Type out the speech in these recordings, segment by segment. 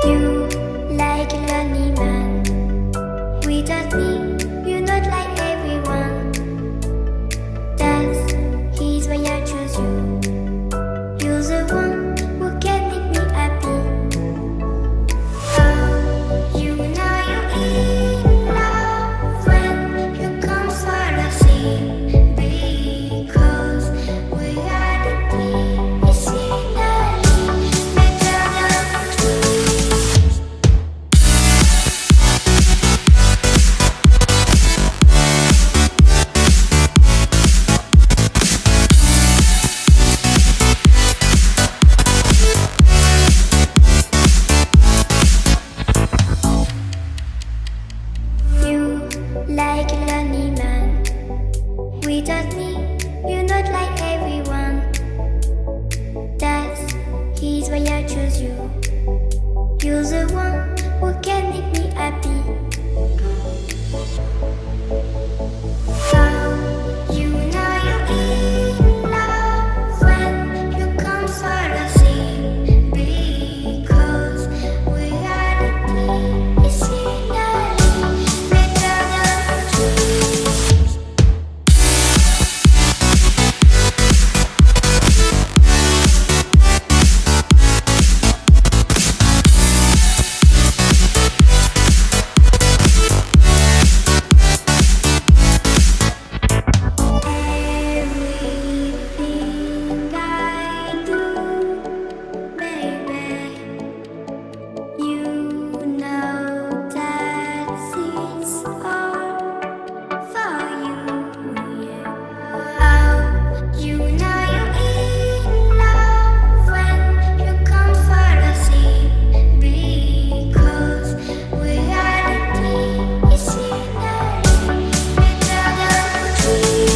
You like a lonely man. Without me, you're not like everyone. That's why I choose you. You're the one who can make me happy. Oh, you know you're in love when you come for the sea. Because we are the medicinally better than trees. You like a lonely man. Without me, you're not like everyone. That's why I choose you. You're the one who can make me happy. Oh, you know you're in love when you come for the sea. Because we are the medicinally better than trees. Everything I do, baby, you know that it's all for you, yeah. Oh, you know you're in love when you come for the sea. Because we are the medicinally better than trees.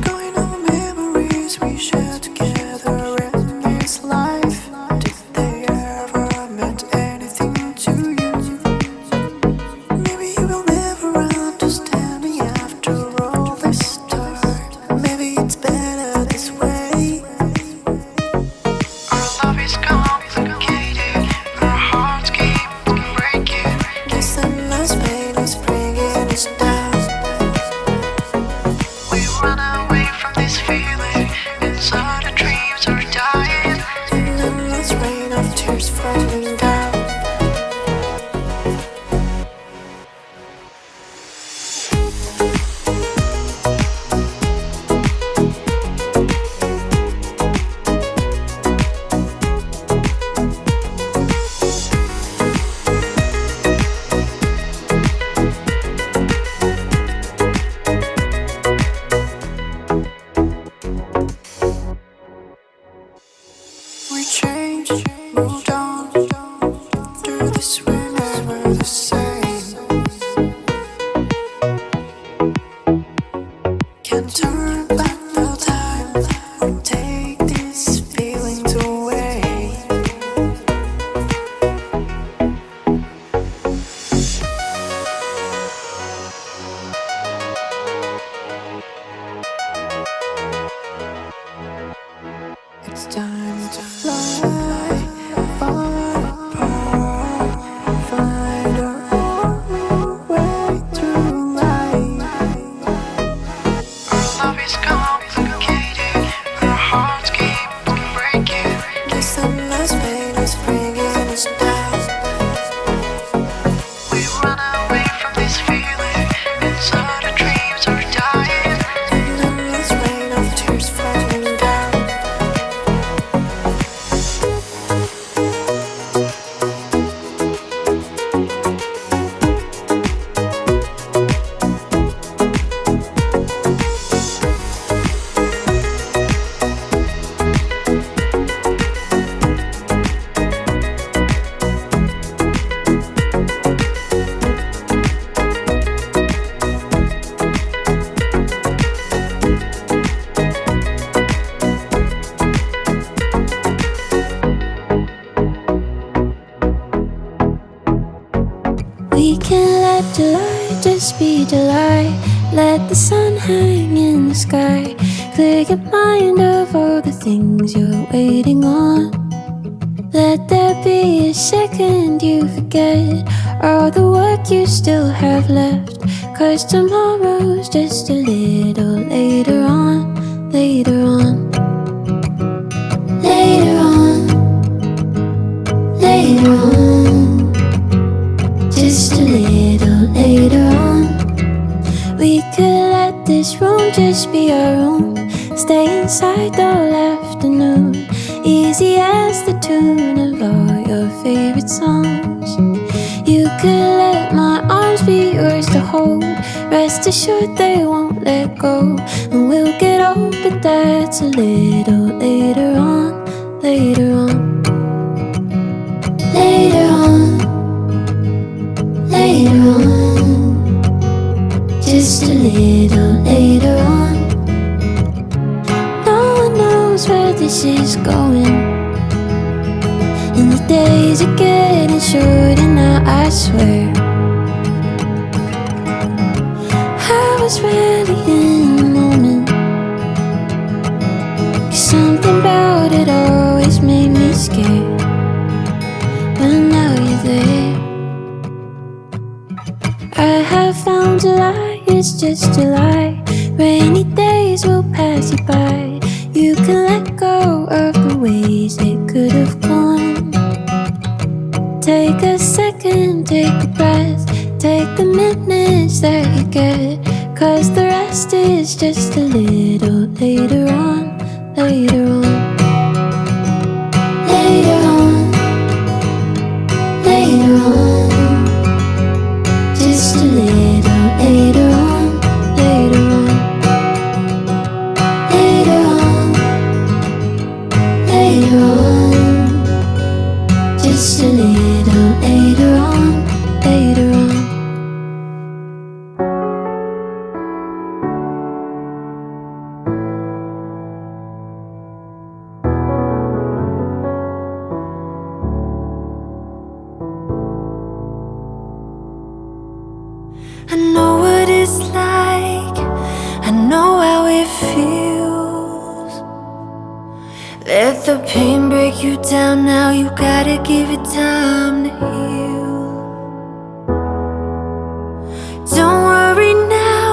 Going over memories we shared together in this life. Did they ever meant anything to you? Maybe you will never understand me after all this time. Maybe it's better this way. Our love is complicated, our hearts keep breaking. This endless pain is bringing us down. We run away from this feeling, inside our dreams are dying. An endless rain of tears falling down. We changed, moved on. Through this we're never the same. Can't turn back the time or take these feelings away. It's time to fly far apart. We can let July just be July. Let the sun hang in the sky. Clear your mind of all the things you're waiting on. Let there be a second you forget all the work you still have left. 'Cause tomorrow's just a little later on. Later on. Later on. Later on. Just a little later on. We could let this room just be our room. Stay inside all afternoon. Easy as the tune of all your favorite songs. You could let my arms be yours to hold. Rest assured they won't let go. And we'll get old, but that's a little later on. Later on. Later on. Later on. Just a little later on. No one knows where this is going. And the days are getting shorter now, I swear. I was really in the moment. 'Cause something about it always made me scared. But now you're there. I have found July, it's just July. Rainy days will pass you by. You can let go of the ways it could have gone. Take a second, take a breath. Take the minutes that you get. 'Cause the rest is just a little later on. Later on. Later on. Later on. Just a little later on. Later on. Later on. Later on. Just a little later on. Later on. I know what it's like. I know how it feels. Let the pain break you down now. You gotta give it time to heal. Don't worry now,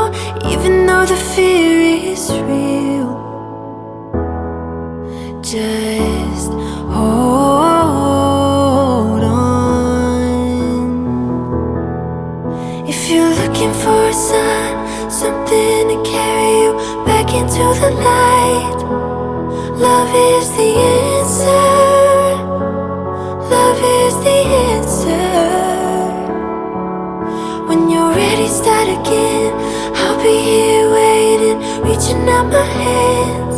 even though the fear is real. Just hold on. If you're looking for a sign, something to carry you back into the light, love is the answer. Love is the answer. When you're ready, start again. I'll be here waiting, reaching out my hands.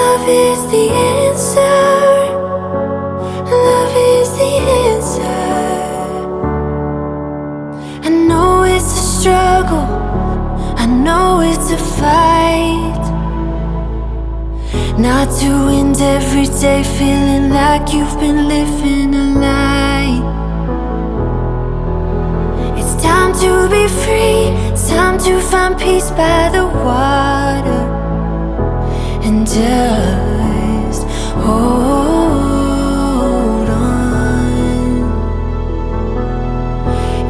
Love is the answer. Love is the answer. I know it's a struggle. I know it's a fight. Not to end every day feeling like you've been living a lie. It's time to be free. It's time to find peace by the water. And just hold on.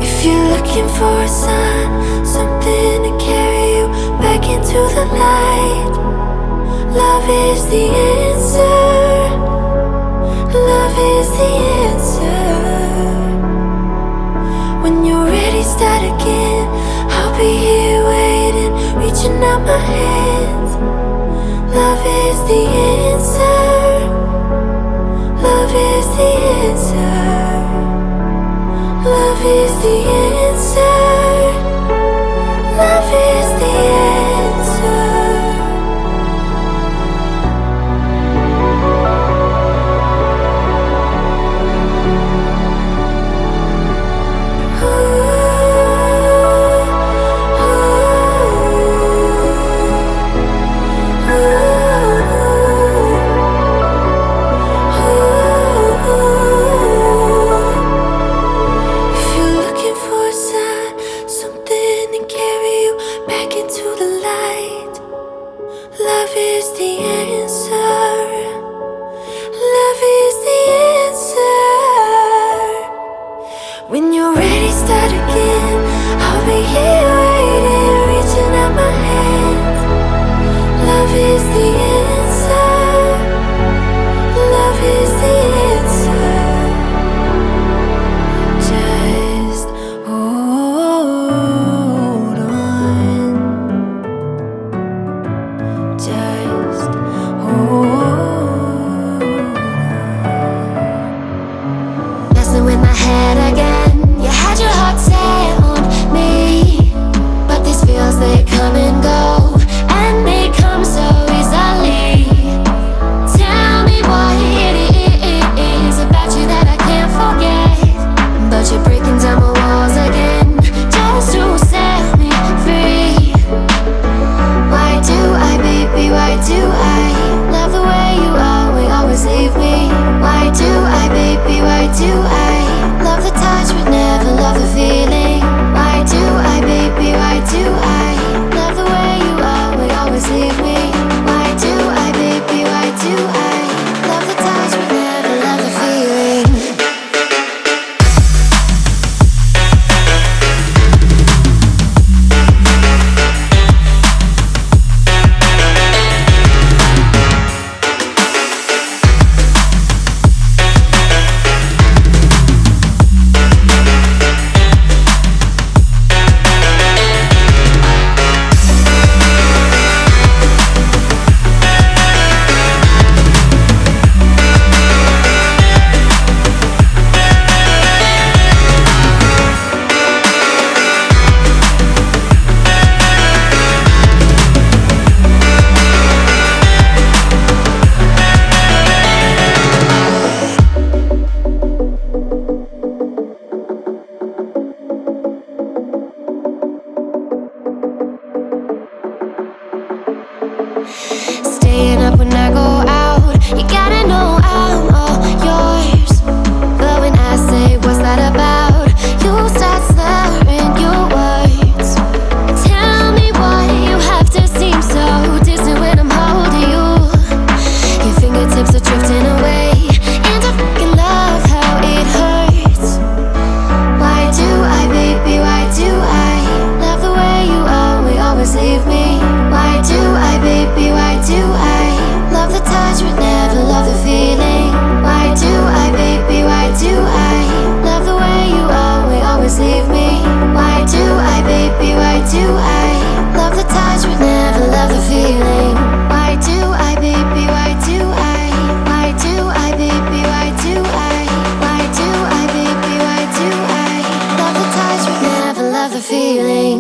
If you're looking for a sign, something to carry you back into the light, love is the answer. Love is the answer. When you're ready, start again. I'll be here waiting, reaching out my hands. Love is the answer. Love is the answer. Love is the answer. Love is the answer. Ooh, ooh, ooh. When you're ready, start again. I'll be here waiting, reaching out my hands. Love is the answer. Love is the answer. Just hold on. Just hold on. Messing with my head again. You had your heart set on me, but these feels, they come and go, and they come so easily. Tell me what it is about you that I can't forget, but you're breaking down my walls again, just to set me free. Why do I, baby, why do I love the way you are, we always leave me? Why do I, baby, why do I love the touch but never love the feeling? Why do I, baby, why do I love the way you are, we always leave me? Why do I, baby, why do I love the touch but never love the feeling? Staying up when I go out, you gotta know I'm all yours. But when I say what's that about, you start slurring your words. Tell me why you have to seem so distant when I'm holding you. Your fingertips are drifting away, and I fucking love how it hurts. Why do I, baby, why do I love the way you are, we always leave me? Why do I, baby, why do I love the touch but never love the feeling? Why do I, baby, why do I love the way you are, we always leave me? Why do I, baby, why do I love the touch but never love the feeling? Why do I, baby, why do I? Why do I, baby, why do I? Why do I, baby, why do I love the touch but never love the feeling?